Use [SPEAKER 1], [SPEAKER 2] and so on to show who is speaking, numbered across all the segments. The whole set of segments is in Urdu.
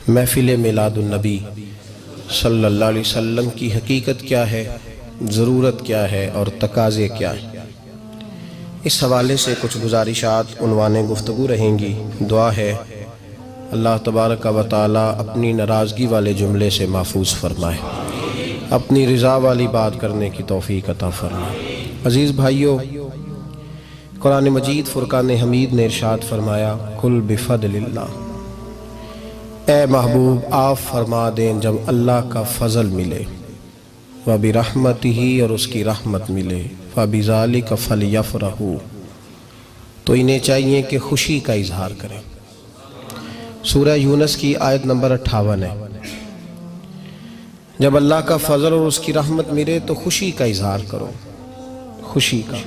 [SPEAKER 1] محفل میلاد النبی صلی اللہ علیہ وسلم کی حقیقت کیا ہے، ضرورت کیا ہے اور تقاضے کیا ہیں، اس حوالے سے کچھ گزارشات عنوان گفتگو رہیں گی۔ دعا ہے اللہ تبارک و تعالی اپنی ناراضگی والے جملے سے محفوظ فرمائے، اپنی رضا والی بات کرنے کی توفیق عطا فرمائے۔ عزیز بھائیو، قرآن مجید فرقان حمید نے ارشاد فرمایا قل بفضل اللہ، اے محبوب آپ فرما دیں جب اللہ کا فضل ملے، وَبِرَحْمَتِهِ اور اس کی رحمت ملے، فَبِذَلِكَ فَلْيَفْرَحُوا تو انہیں چاہیے کہ خوشی کا اظہار کریں۔ سورہ یونس کی آیت نمبر 58 ہے۔ جب اللہ کا فضل اور اس کی رحمت ملے تو خوشی کا اظہار کرو، خوشی کا۔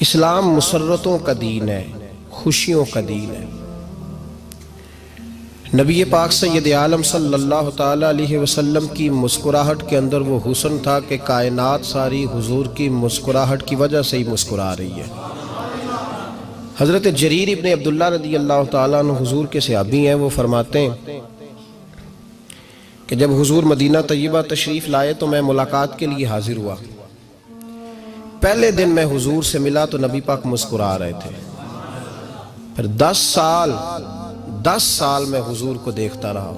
[SPEAKER 1] اسلام مسرتوں کا دین ہے، خوشیوں کا دین ہے۔ نبی پاک سید عالم صلی اللہ تعالیٰ علیہ وسلم کی مسکراہٹ کے اندر وہ حسن تھا کہ کائنات ساری حضور کی مسکراہٹ کی وجہ سے ہی مسکرا رہی ہے۔ حضرت جریر ابن عبداللہ رضی اللہ تعالیٰ عنہ حضور کے صحابی ہیں، وہ فرماتے ہیں کہ جب حضور مدینہ طیبہ تشریف لائے تو میں ملاقات کے لیے حاضر ہوا۔ پہلے دن میں حضور سے ملا تو نبی پاک مسکرا رہے تھے۔ پھر 10 سال میں حضور کو دیکھتا رہا،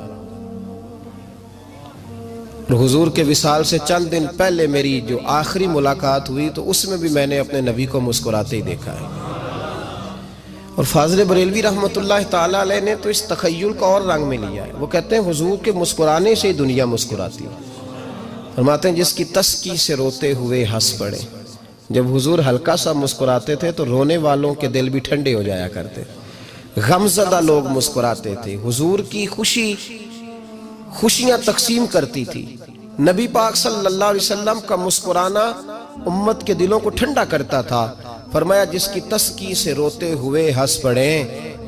[SPEAKER 1] اور حضور کے وصال سے چند دن پہلے میری جو آخری ملاقات ہوئی تو اس میں بھی میں نے اپنے نبی کو مسکراتے ہی دیکھا ہے۔ اور فاضل بریلوی رحمۃ اللہ تعالیٰ علیہ نے تو اس تخیل کا اور رنگ میں لیا ہے۔ وہ کہتے ہیں حضور کے مسکرانے سے ہی دنیا مسکراتی ہے۔ فرماتے ہیں جس کی تسکی سے روتے ہوئے ہنس پڑے۔ جب حضور ہلکا سا مسکراتے تھے تو رونے والوں کے دل بھی ٹھنڈے ہو جایا کرتے، غمزدہ لوگ مسکراتے تھے۔ حضور کی خوشیاں تقسیم کرتی تھی۔ نبی پاک صلی اللہ علیہ وسلم کا مسکرانا امت کے دلوں کو ٹھنڈا کرتا تھا۔ فرمایا جس کی تسکی سے روتے ہوئے ہنس پڑیں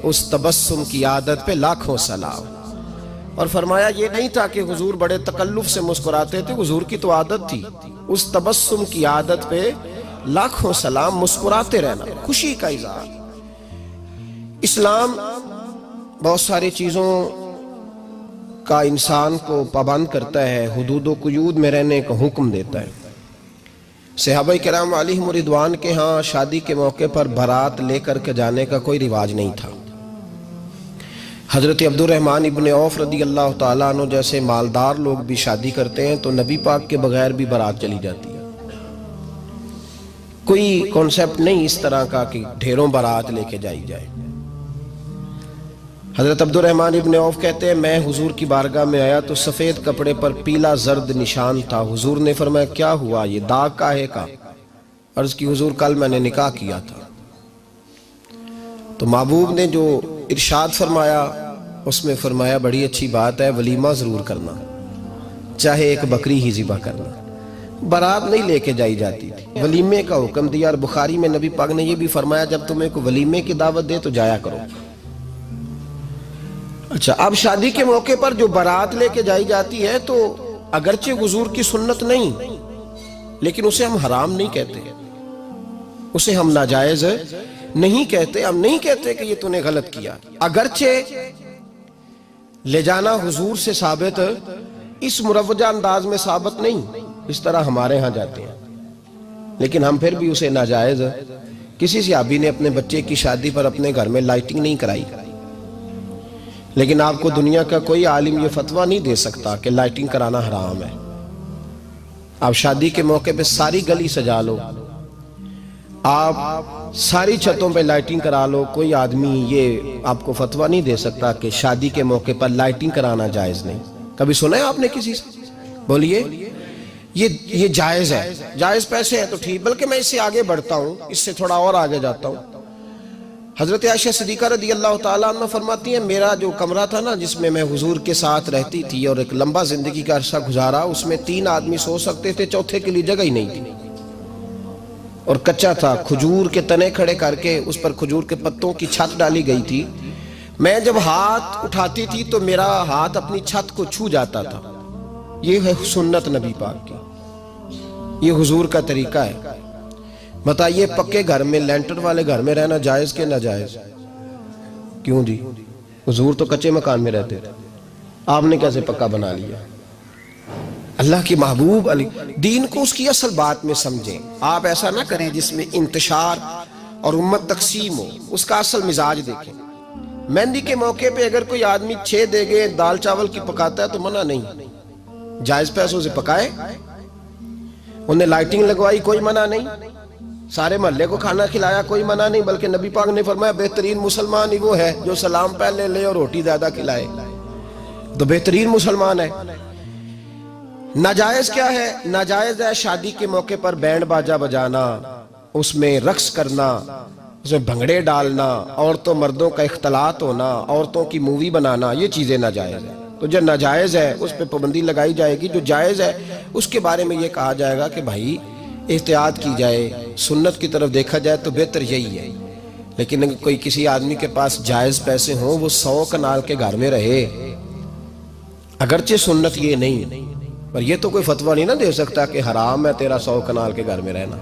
[SPEAKER 1] اس تبسم کی عادت پہ لاکھوں سلام۔ اور فرمایا یہ نہیں تھا کہ حضور بڑے تکلف سے مسکراتے تھے، حضور کی تو عادت تھی اس تبسم کی عادت پہ لاکھوں سلام، مسکراتے رہنا، خوشی کا اظہار۔ اسلام بہت ساری چیزوں کا انسان کو پابند کرتا ہے، حدود و قیود میں رہنے کا حکم دیتا ہے۔ صحابہ کرام علیہم رضوان کے ہاں شادی کے موقع پر بارات لے کر کے جانے کا کوئی رواج نہیں تھا۔ حضرت عبد الرحمن ابن عوف رضی اللہ تعالیٰ عنہ جیسے مالدار لوگ بھی شادی کرتے ہیں تو نبی پاک کے بغیر بھی بارات چلی جاتی ہے۔ کوئی کانسیپٹ نہیں اس طرح کا کہ ڈھیروں بارات لے کے جائی جائے۔ حضرت عبد الرحمن ابن عوف کہتے ہیں میں حضور کی بارگاہ میں آیا تو سفید کپڑے پر پیلا زرد نشان تھا۔ حضور نے فرمایا کیا ہوا، یہ داغ کاہے کا؟ عرض کی حضور کل میں نے نکاح کیا تھا۔ تو محبوب نے جو ارشاد فرمایا اس میں فرمایا بڑی اچھی بات ہے، ولیمہ ضرور کرنا، چاہے ایک بکری ہی ذبح کرنا۔ بارات نہیں لے کے جائی جاتی تھی، ولیمے کا حکم دیا۔ اور بخاری میں نبی پاک نے یہ بھی فرمایا جب تمہیں کوئی ولیمے کی دعوت دے تو جایا کرو۔ اچھا، اب شادی کے موقع پر جو بارات لے کے جائی جاتی ہے تو اگرچہ حضور کی سنت نہیں لیکن اسے ہم حرام نہیں کہتے، اسے ہم ناجائز نہیں کہتے، ہم نہیں کہتے کہ یہ تو نے غلط کیا۔ اگرچہ لے جانا حضور سے ثابت اس مروجہ انداز میں ثابت نہیں اس طرح ہمارے ہاں جاتے ہیں، لیکن ہم پھر بھی اسے ناجائز۔ کسی صحابی نے اپنے بچے کی شادی پر اپنے گھر میں لائٹنگ نہیں کرائی، لیکن آپ کو دنیا کا کوئی عالم یہ فتویٰ نہیں دے سکتا کہ لائٹنگ کرانا حرام ہے۔ آپ شادی کے موقع پہ ساری گلی سجا لو، آپ ساری چھتوں پہ لائٹنگ کرا لو، کوئی آدمی یہ آپ کو فتویٰ نہیں دے سکتا کہ شادی کے موقع پر لائٹنگ کرانا جائز نہیں۔ کبھی سنا ہے آپ نے کسی سے؟ بولیے یہ جائز ہے، جائز پیسے ہیں تو ٹھیک، بلکہ میں اس سے آگے بڑھتا ہوں، اس سے تھوڑا اور آگے جاتا ہوں۔ حضرت عائشہ صدیقہ رضی اللہ تعالیٰ عنہ فرماتی ہیں میرا جو کمرہ تھا نا جس میں میں حضور کے ساتھ رہتی تھی اور ایک لمبا زندگی کا عرصہ گزارا، اس میں 3 آدمی سو سکتے تھے، چوتھے کے لیے جگہ ہی نہیں تھی، اور کچا تھا۔ کھجور کے تنے کھڑے کر کے اس پر کھجور کے پتوں کی چھت ڈالی گئی تھی۔ میں جب ہاتھ اٹھاتی تھی تو میرا ہاتھ اپنی چھت کو چھو جاتا تھا۔ یہ ہے سنت نبی پاک کی، یہ حضور کا طریقہ ہے۔ بتائیے پکے گھر میں، لینٹر والے گھر میں رہنا جائز کہ ناجائز؟ کیوں جی؟ حضور تو کچے مکان میں رہتے تھے، آپ نے کیسے پکا بنا لیا؟ اللہ کی محبوب علی دین کو اس کی اصل بات میں سمجھیں. آپ ایسا نہ کریں جس میں انتشار اور امت تقسیم ہو. اس کا اصل مزاج دیکھیں. مہندی کے موقع پہ اگر کوئی آدمی 6 دیگیں دال چاول کی پکاتا ہے تو منع نہیں، جائز پیسوں سے پکائے. انہیں لائٹنگ لگوائی، کوئی منع نہیں. سارے محلے کو کھانا کھلایا، کوئی منع نہیں. بلکہ نبی پاک نے فرمایا بہترین مسلمان ہی وہ ہے جو سلام پہلے لے اور روٹی زیادہ کھلائے، تو بہترین مسلمان ہے. ناجائز کیا ہے؟ ناجائز ہے شادی کے موقع پر بینڈ باجا بجانا، اس میں رقص کرنا، اس میں بھنگڑے ڈالنا، عورتوں مردوں کا اختلاط ہونا، عورتوں کی مووی بنانا، یہ چیزیں ناجائز ہیں. تو جو ناجائز ہے اس پہ پابندی لگائی جائے گی. جو جائز ہے اس کے بارے میں یہ کہا جائے گا کہ بھائی احتیاط کی جائے، سنت کی طرف دیکھا جائے تو بہتر یہی ہے. لیکن اگر کوئی کسی آدمی کے پاس جائز پیسے ہوں، وہ 100 کنال کے گھر میں رہے، اگرچہ سنت یہ نہیں، پر یہ تو کوئی فتویٰ نہیں نہ دے سکتا کہ حرام ہے تیرا 100 کنال کے گھر میں رہنا،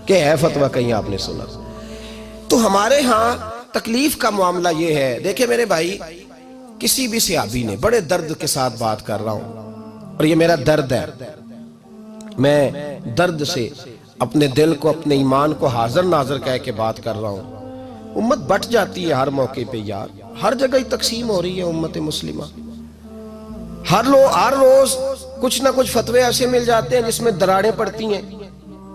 [SPEAKER 1] کہ ہے فتویٰ کہیں آپ نے سنا. تو ہمارے ہاں تکلیف کا معاملہ یہ ہے. دیکھیں میرے بھائی، کسی بھی صحابی نے، بڑے درد کے ساتھ بات کر رہا ہوں اور یہ میرا درد ہے، میں درد سے اپنے دل کو، اپنے ایمان کو حاضر ناظر کہہ کے بات کر رہا ہوں. امت بٹ جاتی ہے ہر موقع پہ یار، ہر جگہ ہی تقسیم ہو رہی ہے امت مسلمہ. ہر روز کچھ نہ کچھ فتوے ایسے مل جاتے ہیں جس میں دراڑیں پڑتی ہیں.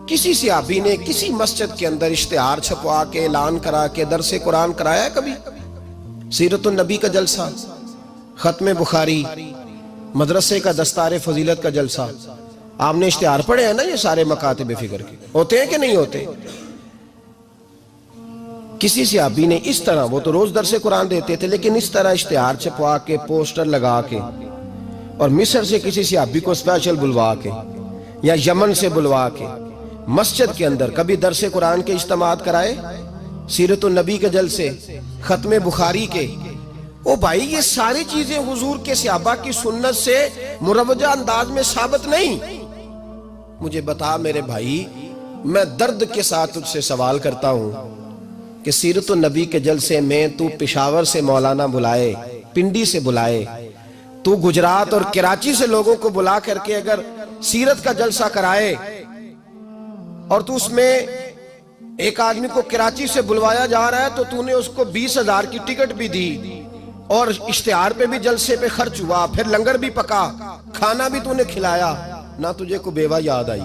[SPEAKER 1] کسی صحابی نے کسی مسجد کے اندر اشتہار چھپوا کے اعلان کرا کے درس قرآن کرایا ہے کبھی؟ سیرت النبی کا جلسہ، ختم بخاری، مدرسے کا دستار فضیلت کا جلسہ، آپ نے اشتہار پڑھے ہیں نا یہ سارے مکاتب فکر کے؟ ہوتے ہیں کہ نہیں ہوتے؟ کسی صحابی نے اس طرح، وہ تو روز درس قرآن دیتے تھے، لیکن اس طرح اشتہار چھپوا کے، پوسٹر لگا کے، اور مصر سے کسی صحابی کو اسپیشل بلوا کے یا یمن سے بلوا کے مسجد کے اندر کبھی درس قرآن کے اجتماعات کرائے، سیرت النبی کے جلسے، ختم بخاری کے؟ او بھائی یہ ساری چیزیں حضور کے صحابہ کی سنت سے مروجہ انداز میں ثابت نہیں. مجھے بتا میرے بھائی، میں درد کے ساتھ تجھ سے سوال کرتا ہوں کہ سیرت النبی کے جلسے میں تو پشاور سے مولانا بلائے، پنڈی سے بلائے، تو گجرات اور کراچی سے لوگوں کو بلا کر کے اگر سیرت کا جلسہ کرائے، اور تو اس میں ایک آدمی کو کراچی سے بلوایا جا رہا ہے تو تو نے اس کو 20,000 کی ٹکٹ بھی دی، اور اشتہار پہ بھی جلسے پہ خرچ ہوا، پھر لنگر بھی پکا، کھانا بھی تو نے کھلایا، نہ تجھے کوئی بیوہ یاد آئی،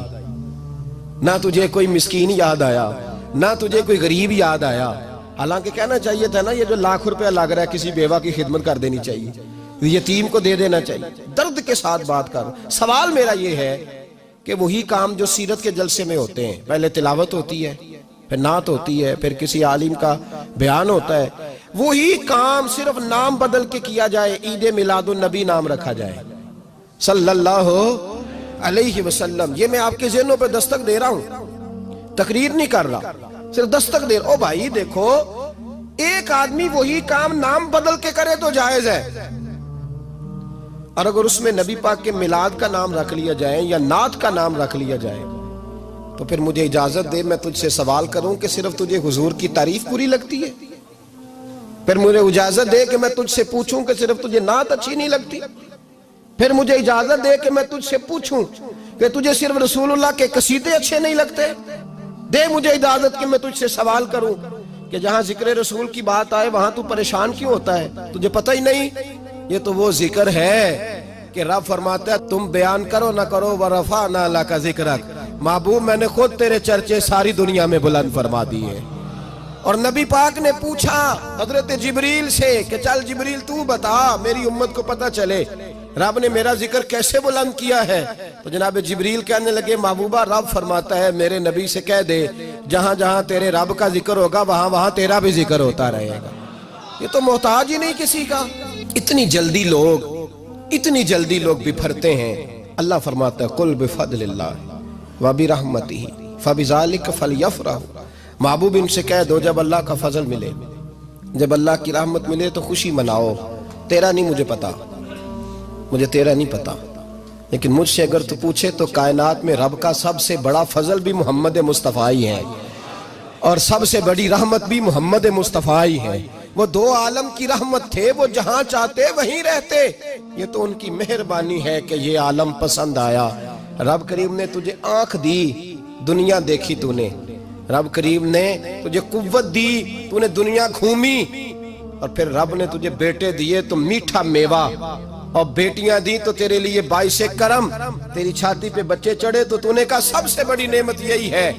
[SPEAKER 1] نہ تجھے کوئی مسکین یاد آیا، نہ تجھے کوئی غریب یاد آیا. حالانکہ کہنا چاہیے تھا نا یہ جو ₹1,00,000 لگ رہا ہے کسی بیوہ کی خدمت کر دینی چاہیے، یتیم کو دے دینا چاہیے. درد کے ساتھ بات کر. سوال میرا یہ ہے کہ وہی کام جو سیرت کے جلسے میں ہوتے ہیں، پہلے تلاوت ہوتی ہے، پھر نعت ہوتی ہے، پھر کسی عالم کا بیان ہوتا ہے، وہی کام صرف نام بدل کے کیا جائے، عید میلاد النبی نام رکھا جائے صلی اللہ علیہ وسلم. یہ میں آپ کے ذہنوں پہ دستک دے رہا ہوں، تقریر نہیں کر رہا، صرف دستک دے رہا. او بھائی دیکھو، ایک آدمی وہی کام نام بدل کے کرے تو جائز ہے، اور اگر اس میں نبی پاک کے میلاد کا نام رکھ لیا جائے یا نعت کا نام رکھ لیا جائے تو پھر مجھے اجازت دے میں تجھ سے سوال کروں کہ صرف تجھے حضور کی تعریف پوری لگتی ہے؟ پھر مجھے اجازت دے کہ میں تجھ سے پوچھوں کہ صرف تجھے نعت اچھی نہیں لگتی؟ پھر مجھے اجازت دے کہ میں تجھ سے پوچھوں کہ تجھے صرف رسول اللہ کے قصیدے اچھے نہیں لگتے؟ دے مجھے اجازت کہ میں تجھ سے سوال کروں کہ جہاں ذکر رسول کی بات آئے وہاں تو پریشان کیوں ہوتا ہے؟ تجھے پتہ ہی نہیں یہ تو وہ ذکر ہے کہ رب فرماتا ہے تم بیان کرو نہ کرو وَرَفَعْنَا لَكَ ذِكْرَكَ، محبوب میں نے خود تیرے چرچے ساری دنیا میں بلند فرما دیے. اور نبی پاک نے پوچھا حضرت جبریل سے کہ چل جبریل تو بتا میری امت کو پتہ چلے رب نے میرا ذکر کیسے بلند کیا ہے. تو جناب جبریل کہنے لگے محبوبہ رب فرماتا ہے میرے نبی سے کہہ دے جہاں جہاں تیرے رب کا ذکر ہوگا وہاں وہاں تیرا بھی ذکر ہوتا رہے گا. یہ تو محتاج ہی نہیں کسی کا. اتنی جلدی لوگ بپھرتے ہیں. اللہ فرماتا ہے قُلْ بِفَضْلِ اللَّهِ وَبِرَحْمَتِهِ فَبِذَلِكَ فَلْيَفْرَحُوا. محبوب ان سے کہہ دو جب اللہ کا فضل ملے، جب اللہ کی رحمت ملے تو خوشی مناؤ. تیرا نہیں مجھے پتا، مجھے تیرا نہیں پتا، لیکن مجھ سے اگر تو پوچھے تو کائنات میں رب کا سب سے بڑا فضل بھی محمد مصطفیٰ ہی ہے، اور سب سے بڑی رحمت بھی محمد مصطفیٰ ہی ہے. وہ دو عالم کی رحمت تھے، وہ جہاں چاہتے وہیں رہتے، یہ تو ان کی مہربانی ہے کہ یہ عالم پسند آیا۔ رب کریم نے تجھے آنکھ دی، دنیا دیکھی تو نے، رب کریم نے تجھے قوت دی، تو نے دنیا گھومی، اور پھر رب نے تجھے بیٹے دیے تو میٹھا میوہ، اور بیٹیاں دی تو تیرے لیے باعث کرم، تیری چھاتی پہ بچے چڑھے تو نے کہا سب سے بڑی نعمت یہی ہے۔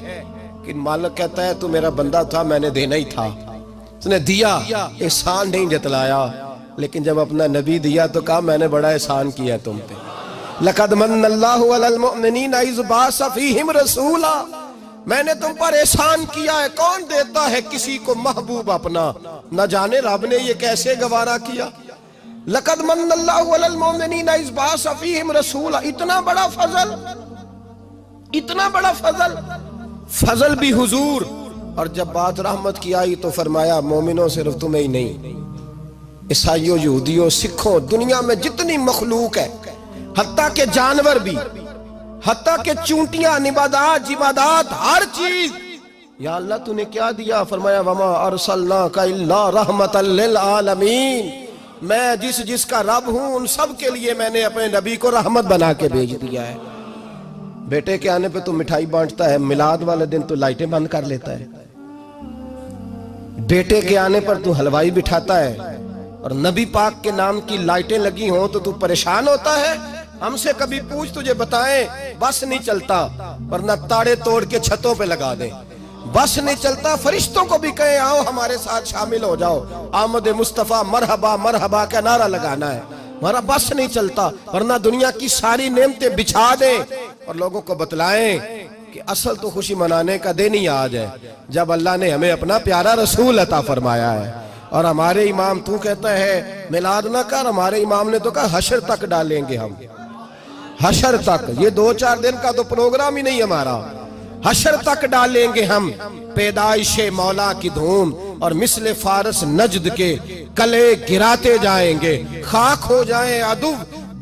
[SPEAKER 1] کہ مالک کہتا ہے تو میرا بندہ تھا، میں نے دینا ہی تھا، تو نے دیا، احسان نہیں جتلایا، لیکن جب اپنا نبی دیا تو کہا میں نے بڑا احسان کیا تم پہ۔ لَقَدْ مَنَّ اللَّهُ عَلَى الْمُؤْمِنِينَ إِذْ بَعَثَ فِيهِمْ رَسُولًا، میں نے تم پر احسان کیا ہے۔ کون دیتا ہے کسی کو محبوب اپنا؟ نہ جانے رب نے یہ کیسے گوارا کیا۔ لَقَدْ مَنَّ اللَّهُ عَلَى الْمُؤْمِنِينَ إِذْ بَعَثَ فِيهِمْ رَسُولًا، اتنا بڑا فضل، اتنا بڑا فضل، فضل بھی حضور۔ اور جب بات رحمت کی آئی تو فرمایا مومنوں صرف تمہیں ہی نہیں، عیسائیوں، یہودیوں، سکھوں، دنیا میں جتنی مخلوق ہے، حتیٰ کہ جانور بھی، حتیٰ کہ چونٹیاں، نباتات، جمادات، ہر چیز، یا اللہ تو نے کیا دیا؟ فرمایا وَمَا أَرْسَلْنَاكَ إِلَّا رَحْمَةً لِلْعَالَمِينَ، میں جس کا رب ہوں ان سب کے لیے میں نے اپنے نبی کو رحمت بنا کے بھیج دیا ہے۔ بیٹے کے آنے پہ تو مٹھائی بانٹتا ہے، میلاد والے دن تو لائٹیں بند کر لیتا ہے، بیٹے کے آنے پر تو حلوائی بٹھاتا ہے، اور نبی پاک کے نام کی لائٹیں لگی ہوں تو پریشان ہوتا ہے۔ ہم سے کبھی پوچھ تجھے بتائیں، بس نہیں چلتا، ورنہ تاڑے توڑ کے چھتوں پہ لگا دیں۔ بس نہیں چلتا، فرشتوں کو بھی کہیں آؤ ہمارے ساتھ شامل ہو جاؤ، آمد مصطفیٰ مرحبا مرحبا کا نعرہ لگانا ہے، ہمارا بس نہیں چلتا، ورنہ دنیا کی ساری نعمتیں بچھا دیں اور لوگوں کو بتلائیں کہ اصل تو خوشی منانے کا دن ہی آج ہے، جب اللہ نے ہمیں اپنا پیارا رسول عطا فرمایا ہے۔ اور ہمارے امام تو کہتا ہے میلاد نہ کر، ہمارے امام نے تو کہا حشر تک ڈالیں گے ہم، حشر تک، یہ 2-4 دن کا تو پروگرام ہی نہیں ہمارا، حشر تک ڈالیں گے ہم پیدائش مولا کی دھوم، اور مثل فارس نجد کے کلے گراتے جائیں گے، خاک ہو جائیں عدو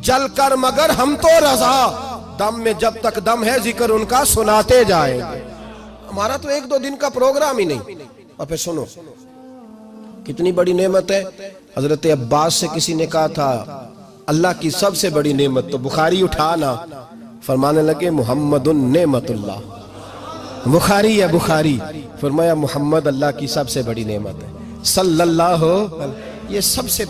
[SPEAKER 1] جل کر مگر ہم تو رضا، دم میں جب تک دم ہے ذکر ان کا سناتے جائیں گے۔ ہمارا تو 1-2 دن کا پروگرام ہی نہیں۔ اور پھر سنو کتنی بڑی نعمت ہے۔ حضرت عباس سے کسی نے کہا تھا اللہ کی سب سے بڑی نعمت، تو بخاری اٹھانا، فرمانے لگے محمد نعمت اللہ، بخاری ہے بخاری، فرمایا محمد اللہ کی سب سے بڑی نعمت ہے، صلی اللہ، یہ سب سے